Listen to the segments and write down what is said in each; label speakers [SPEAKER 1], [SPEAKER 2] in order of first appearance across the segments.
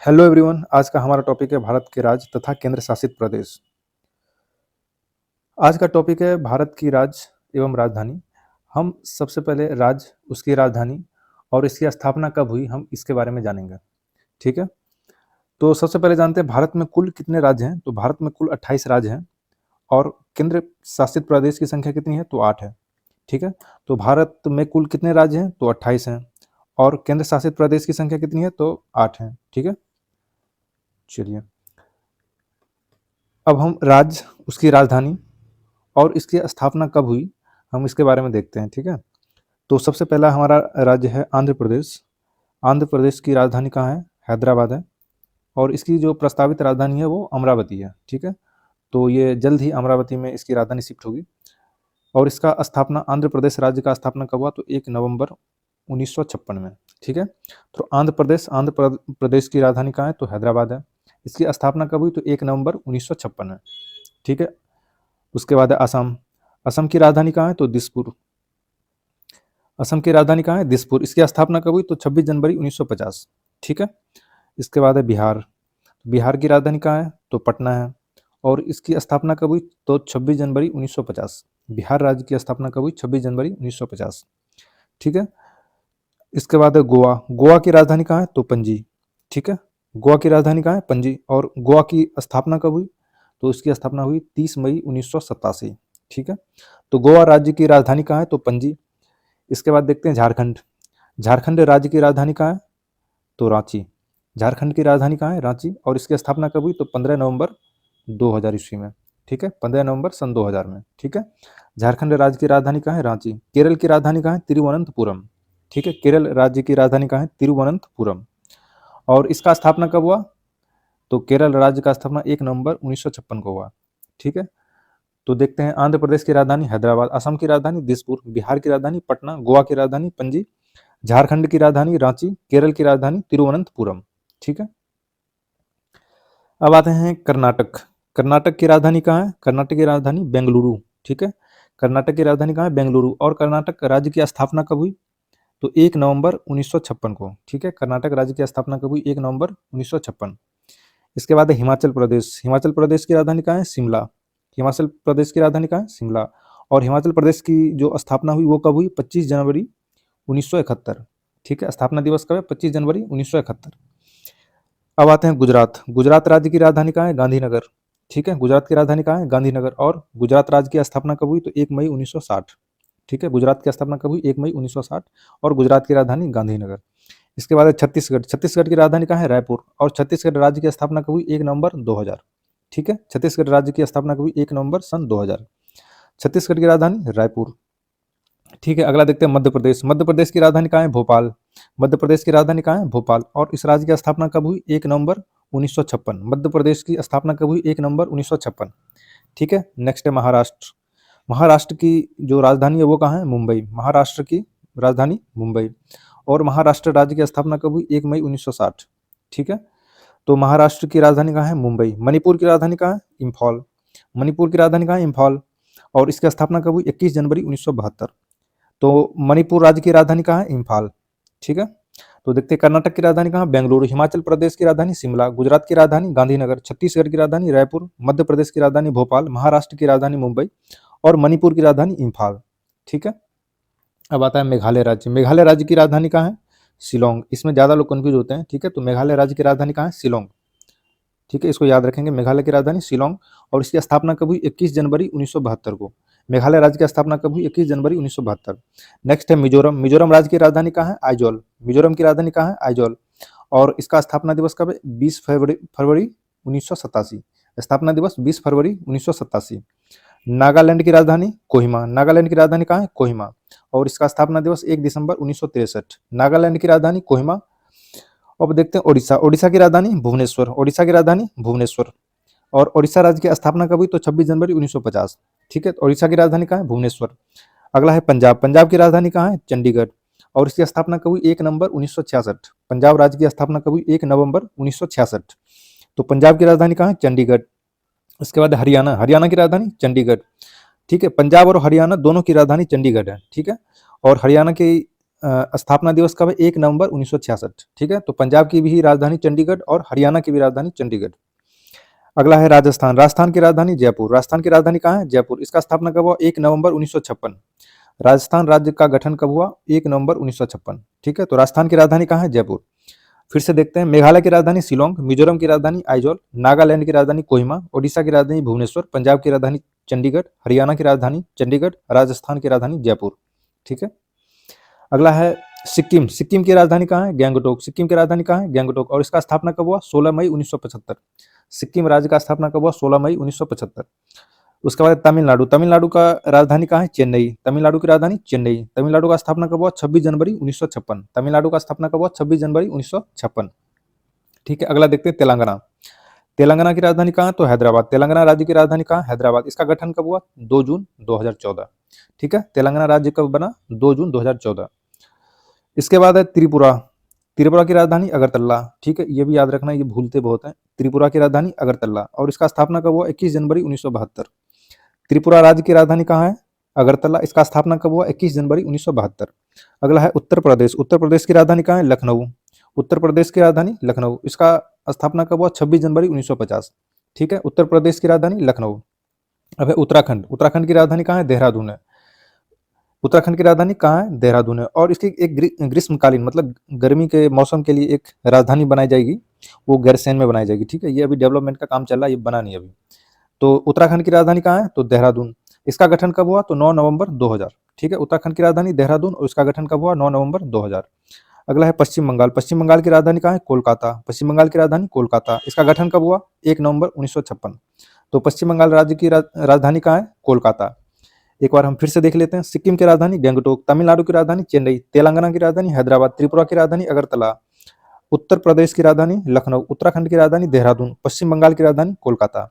[SPEAKER 1] Hello everyone. आज का हमारा टॉपिक है भारत के राज्य तथा केंद्र शासित प्रदेश। आज का टॉपिक है भारत की राज्य एवं राजधानी। हम सबसे पहले राज्य, उसकी राजधानी और इसकी स्थापना कब हुई, हम इसके बारे में जानेंगे। ठीक है। तो सबसे पहले जानते हैं भारत में कुल कितने राज्य हैं। तो भारत में कुल 28 राज्य हैं और केंद्र शासित प्रदेश की संख्या कितनी है, तो 8 है। ठीक है। तो भारत में कुल कितने राज्य हैं, तो 28 हैं और केंद्र शासित प्रदेश की संख्या कितनी है, तो 8 है। ठीक है। चलिए, अब हम राज्य, उसकी राजधानी और इसकी स्थापना कब हुई, हम इसके बारे में देखते हैं। ठीक है। तो सबसे पहला हमारा राज्य है आंध्र प्रदेश। आंध्र प्रदेश की राजधानी कहाँ है, हैदराबाद है और इसकी जो प्रस्तावित राजधानी है वो अमरावती है। ठीक है। तो ये जल्द ही अमरावती में इसकी राजधानी शिफ्ट होगी। और इसका स्थापना, आंध्र प्रदेश राज्य का स्थापना कब हुआ, तो 1 नवंबर 1956 में। ठीक है। तो आंध्र प्रदेश की राजधानी कहाँ है, तो हैदराबाद है। इसकी स्थापना कब हुई, तो 1 नवंबर 1956 में। ठीक है। उसके बाद है असम। असम की राजधानी कहाँ है, तो दिसपुर। असम की राजधानी कहाँ है, दिसपुर। इसकी स्थापना कब हुई, तो 26 जनवरी 1950। ठीक है। इसके बाद है बिहार। बिहार की राजधानी कहाँ है, तो पटना है और इसकी स्थापना कब हुई, तो 26 जनवरी 1950। बिहार राज्य की स्थापना कब हुई, 26 जनवरी 1950। ठीक है। इसके बाद है गोवा। गोवा की राजधानी कहाँ है, तो पणजी। ठीक है। गोवा की राजधानी कहाँ है, पणजी। और गोवा की स्थापना कब हुई, तो इसकी स्थापना हुई 30 मई 1987। ठीक है। तो गोवा राज्य की राजधानी कहाँ है, तो पणजी। इसके बाद देखते हैं झारखंड। झारखंड राज्य की राजधानी कहाँ है, तो रांची। झारखंड की राजधानी कहाँ है, रांची और इसकी स्थापना कब हुई, तो 15 नवंबर 2000 ईस्वी में। ठीक है। 15 नवंबर सन 2000 में। ठीक है। झारखंड राज्य की राजधानी कहाँ है, रांची। केरल की राजधानी कहाँ है, तिरुवनंतपुरम। ठीक है। केरल राज्य की राजधानी कहाँ है, तिरुवनंतपुरम और इसका स्थापना कब हुआ, तो केरल राज्य का स्थापना 1 नवंबर 1956 को हुआ। ठीक है। तो देखते हैं आंध्र प्रदेश की राजधानी हैदराबाद, असम की राजधानी दिसपुर, बिहार की राजधानी पटना, गोवा की राजधानी पणजी, झारखंड की राजधानी रांची, केरल की राजधानी तिरुवनंतपुरम। ठीक है। अब आते हैं कर्नाटक। कर्नाटक की राजधानी कहाँ है, कर्नाटक की राजधानी बेंगलुरु। ठीक है। कर्नाटक की राजधानी कहाँ है, बेंगलुरु और कर्नाटक राज्य की स्थापना कब हुई, तो 1 नवंबर 1956 को। ठीक है। कर्नाटक राज्य की स्थापना कब हुई, 1 नवंबर 1956। इसके बाद है हिमाचल प्रदेश। हिमाचल प्रदेश की राजधानी कहाँ है, शिमला। हिमाचल प्रदेश की राजधानी कहाँ है, शिमला और हिमाचल प्रदेश की जो स्थापना हुई वो कब हुई, 25 जनवरी 1971। ठीक है। स्थापना दिवस कब है, 25 जनवरी 1971। अब आते हैं गुजरात। गुजरात राज्य की राजधानी कहाँ है, गांधीनगर। ठीक है। गुजरात की राजधानी कहाँ है, गांधीनगर और गुजरात राज्य की स्थापना कब हुई, तो 1 मई 1960। ठीक है। गुजरात की स्थापना कब हुई, 1 मई 1960 और गुजरात की राजधानी गांधीनगर। इसके बाद है छत्तीसगढ़। छत्तीसगढ़ की राजधानी कहाँ है, रायपुर और छत्तीसगढ़ राज्य की स्थापना कब हुई, 1 नवंबर 2000। ठीक है। छत्तीसगढ़ राज्य की स्थापना कब हुई, 1 नवंबर सन 2000। छत्तीसगढ़ की राजधानी रायपुर। ठीक है। अगला देखते हैं मध्य प्रदेश। मध्य प्रदेश की राजधानी कहाँ है, भोपाल। मध्य प्रदेश की राजधानी कहाँ है, भोपाल और इस राज्य की स्थापना कब हुई, 1 नवंबर 1956। मध्य प्रदेश की स्थापना कब हुई, 1 नवंबर 1956। ठीक है। नेक्स्ट है महाराष्ट्र। महाराष्ट्र की जो राजधानी है वो कहाँ है, मुंबई। महाराष्ट्र की राजधानी मुंबई और महाराष्ट्र राज्य की स्थापना कब हुई, 1 मई 1960। ठीक है। तो महाराष्ट्र की राजधानी कहाँ है, मुंबई। मणिपुर की राजधानी कहाँ है, इम्फॉल। मणिपुर की राजधानी कहाँ है, इम्फॉल और इसकी स्थापना कब हुई, 21 जनवरी 1972। तो मणिपुर राज्य की राजधानी कहाँ है, इम्फाल। ठीक है। तो देखते हैं कर्नाटक की राजधानी कहाँ, बेंगलुरु। हिमाचल प्रदेश की राजधानी शिमला। गुजरात की राजधानी गांधीनगर। छत्तीसगढ़ की राजधानी रायपुर। मध्य प्रदेश की राजधानी भोपाल। महाराष्ट्र की राजधानी मुंबई और मणिपुर की राजधानी इम्फाल। ठीक है। अब आता है मेघालय राज्य। मेघालय राज्य की राजधानी कहाँ है, शिलोंग। इसमें ज़्यादा लोग कंफ्यूज होते हैं। ठीक है। तो मेघालय राज्य की राजधानी कहाँ है, शिलोंग। ठीक है। इसको याद रखेंगे, मेघालय की राजधानी शिलोंग और इसकी स्थापना कब हुई, 21 जनवरी 1972 को। मेघालय राज्य की स्थापना कब हुई, 21 जनवरी 1972। नेक्स्ट है मिजोरम। मिजोरम राज्य की राजधानी कहाँ है, आइजोल। मिजोरम की राजधानी कहाँ है, आइजोल और इसका स्थापना दिवस कब है, 20 फरवरी 1987। स्थापना दिवस 20 फरवरी 1987। नागालैंड की राजधानी कोहिमा। नागालैंड की राजधानी कहाँ है, कोहिमा और इसका स्थापना दिवस 1 दिसंबर 1963। नागालैंड की राजधानी कोहिमा। अब देखते हैं ओडिशा। ओडिशा की राजधानी भुवनेश्वर। ओडिशा की राजधानी भुवनेश्वर और ओडिशा राज्य की स्थापना कब हुई, तो 26 जनवरी 1950। ठीक है। तो ओडिशा की राजधानी कहाँ है, भुवनेश्वर। अगला है पंजाब। पंजाब की राजधानी कहाँ है, चंडीगढ़ और इसकी स्थापना कब हुई, 1 नवंबर 1966। पंजाब राज्य की स्थापना कब हुई, 1 नवंबर 1966। तो पंजाब की राजधानी कहाँ है, चंडीगढ़। उसके बाद हरियाणा। हरियाणा की राजधानी चंडीगढ़। ठीक है। पंजाब और हरियाणा दोनों की राजधानी चंडीगढ़ है। ठीक है। और हरियाणा की स्थापना दिवस कब है? 1 नवंबर 1966। ठीक है, तो पंजाब की भी राजधानी चंडीगढ़ और हरियाणा की भी राजधानी चंडीगढ़। अगला है राजस्थान। राजस्थान की राजधानी जयपुर। राजस्थान की राजधानी कहाँ है? जयपुर। इसका स्थापना कब हुआ? 1 नवंबर 1956। राजस्थान राज्य का गठन कब हुआ? 1 नवंबर 1956। ठीक है, तो राजस्थान की राजधानी कहाँ है? जयपुर। फिर से देखते हैं, मेघालय की राजधानी शिलोंग, मिजोरम की राजधानी आइजोल, नागालैंड की राजधानी कोहिमा, ओडिशा की राजधानी भुवनेश्वर, पंजाब की राजधानी चंडीगढ़, हरियाणा की राजधानी चंडीगढ़, राजस्थान की राजधानी जयपुर। ठीक है, अगला है सिक्किम। सिक्किम की राजधानी कहाँ है? गैंगटोक। सिक्किम की राजधानी कहाँ है? गैंगटोक। और इसका स्थापना कब हुआ? 16 मई 1975। सिक्किम राज्य का स्थापना कब हुआ? 16 मई 1975। उसके बाद तमिलनाडु। तमिलनाडु का राजधानी कहाँ है? चेन्नई। तमिलनाडु की राजधानी चेन्नई। तमिलनाडु का स्थापना कब हुआ? 26 जनवरी 1956। तमिलनाडु का स्थापना कब हुआ? 26 जनवरी 1956। ठीक है, अगला देखते हैं तेलंगाना। तेलंगाना की राजधानी कहाँ है? तो हैदराबाद। तेलंगाना राज्य की राजधानी कहाँ है? हैदराबाद। इसका गठन कब हुआ? 2 जून 2014। ठीक है, तेलंगाना राज्य कब बना? 2 जून 2014। इसके बाद है त्रिपुरा। त्रिपुरा की राजधानी अगरतला। ठीक है, ये भी याद रखना, ये भूलते बहुत हैं। त्रिपुरा की राजधानी अगरतला और इसका स्थापना कब हुआ? 21 जनवरी 1972। त्रिपुरा राज्य की राजधानी कहाँ है? अगरतला। इसका स्थापना कब हुआ? 21 जनवरी 1972। अगला है उत्तर प्रदेश। उत्तर प्रदेश की राजधानी कहाँ है? लखनऊ। उत्तर प्रदेश की राजधानी लखनऊ। इसका स्थापना कब हुआ? 26 जनवरी 1950। ठीक है, उत्तर प्रदेश की राजधानी लखनऊ। अब है उत्तराखंड। उत्तराखंड की राजधानी कहाँ है? देहरादून है। उत्तराखंड की राजधानी कहाँ है? देहरादून है और इसकी एक ग्रीष्मकालीन मतलब गर्मी के मौसम के लिए एक राजधानी बनाई जाएगी, वो गैरसैंण में बनाई जाएगी। ठीक है, ये अभी डेवलपमेंट का काम चल रहा है, ये बना नहीं अभी। तो उत्तराखंड की राजधानी कहाँ है? तो देहरादून। इसका गठन कब हुआ? तो 9 नवंबर 2000। ठीक है, उत्तराखंड की राजधानी देहरादून और इसका गठन कब हुआ? 9 नवंबर 2000। अगला है पश्चिम बंगाल। पश्चिम बंगाल की राजधानी कहाँ है? कोलकाता। पश्चिम बंगाल की राजधानी कोलकाता। इसका गठन कब हुआ? 1 नवंबर 1956। तो पश्चिम बंगाल राज्य की राजधानी कहाँ है? कोलकाता। एक बार हम फिर से देख लेते हैं, सिक्किम की राजधानी गंगटोक, तमिलनाडु की राजधानी चेन्नई, तेलंगाना की राजधानी हैदराबाद, त्रिपुरा की राजधानी अगरतला, उत्तर प्रदेश की राजधानी लखनऊ, उत्तराखंड की राजधानी देहरादून, पश्चिम बंगाल की राजधानी कोलकाता।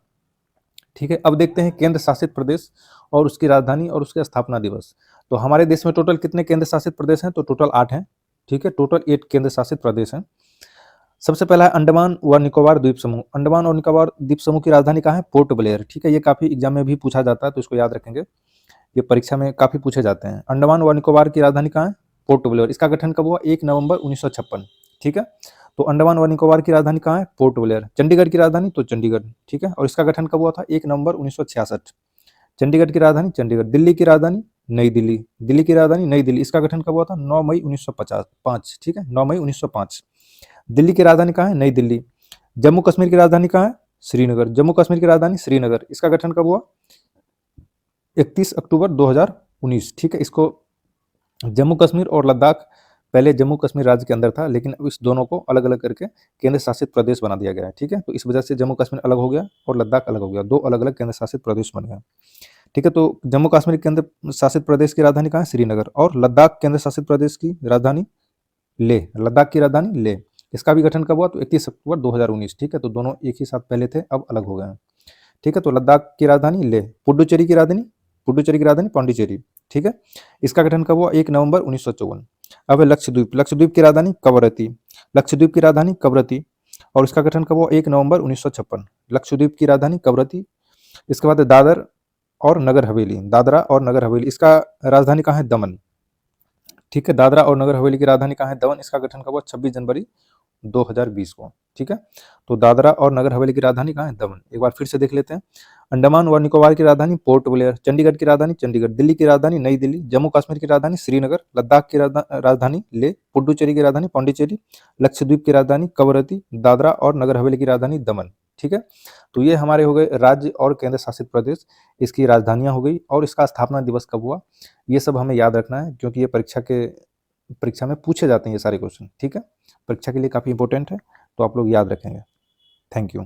[SPEAKER 1] ठीक है, अब देखते हैं केंद्र शासित प्रदेश और उसकी राजधानी और उसके स्थापना दिवस। तो हमारे देश में टोटल कितने केंद्र शासित प्रदेश हैं? तो टोटल 8 हैं। ठीक है, टोटल 8 केंद्र शासित प्रदेश हैं। सबसे पहला है अंडमान व निकोबार द्वीप समूह। अंडमान और निकोबार द्वीप समूह की राजधानी कहाँ है? Port Blair. ठीक है, ये काफी एग्जाम में भी पूछा जाता है, तो इसको याद रखेंगे, ये परीक्षा में काफी पूछे जाते हैं। अंडमान व निकोबार की राजधानी कहाँ है? Port Blair. इसका गठन कब हुआ? 1 नवंबर 1956। ठीक है, तो अंडमान व निकोबार की राजधानी कहाँ है? Port Blair. चंडीगढ़ की राजधानी तो चंडीगढ़। ठीक है, और इसका गठन कब हुआ था? 1 नवंबर 1966। चंडीगढ़ की राजधानी चंडीगढ़। दिल्ली की राजधानी नई दिल्ली। दिल्ली की राजधानी नई दिल्ली। इसका गठन कब हुआ था? 9 मई 1905। ठीक है, 9 मई 1905। दिल्ली की राजधानी कहाँ है? नई दिल्ली। जम्मू कश्मीर की राजधानी कहाँ है? श्रीनगर। जम्मू कश्मीर की राजधानी श्रीनगर। इसका गठन कब हुआ? 31 अक्टूबर 2019। ठीक है, इसको जम्मू कश्मीर और लद्दाख, पहले जम्मू कश्मीर राज्य के अंदर था, लेकिन अब इस दोनों को अलग अलग करके केंद्र शासित प्रदेश बना दिया गया है। ठीक है, तो इस वजह से जम्मू कश्मीर अलग हो गया और लद्दाख अलग हो गया, दो अलग अलग केंद्र शासित प्रदेश बन गए। ठीक है, तो जम्मू कश्मीर केंद्र शासित प्रदेश की राजधानी कहाँ है? श्रीनगर। और लद्दाख केंद्र शासित प्रदेश की राजधानी लेह। लद्दाख की राजधानी लेह। इसका भी गठन कब हुआ? तो 31 अक्टूबर 2019। ठीक है, तो दोनों एक ही साथ पहले थे, अब अलग हो गए हैं। ठीक है, तो लद्दाख की राजधानी लेह। पुडुचेरी की राजधानी पांडिचेरी। ठीक है, इसका गठन कब हुआ? 1 नवंबर 1954। अब है लक्षद्वीप। लक्षद्वीप की राजधानी कवरत्ती। लक्षद्वीप की राजधानी कवरत्ती और इसका गठन कब हुआ? 1 नवंबर 1956। लक्षद्वीप की राजधानी कवरत्ती। इसके बाद दादर और नगर हवेली। दादरा और नगर हवेली। इसका राजधानी कहाँ है? दमन। ठीक है, दादरा और नगर हवेली की राजधानी कहाँ है? दमन। इसका गठन कब हुआ? 26 जनवरी 2020 को। ठीक है, तो दादरा और नगर हवेली की राजधानी कहाँ है? दमन। एक बार फिर से देख लेते हैं, अंडमान व निकोबार की राजधानी पोर्ट ब्लेयर, चंडीगढ़ की राजधानी चंडीगढ़, दिल्ली की राजधानी नई दिल्ली, जम्मू कश्मीर की राजधानी श्रीनगर, लद्दाख की राजधानी लेह, पुडुचेरी की राजधानी पांडिचेरी, लक्षद्वीप की राजधानी कवरत्ती, दादरा और नगर हवेली की राजधानी दमन। ठीक है, तो ये हमारे हो गए राज्य और केंद्र शासित प्रदेश, इसकी राजधानियां हो गई और इसका स्थापना दिवस कब हुआ, ये सब हमें याद रखना है, क्योंकि ये परीक्षा में पूछे जाते हैं ये सारे क्वेश्चन। ठीक है, परीक्षा के लिए काफ़ी इंपॉर्टेंट है, तो आप लोग याद रखेंगे। Thank you.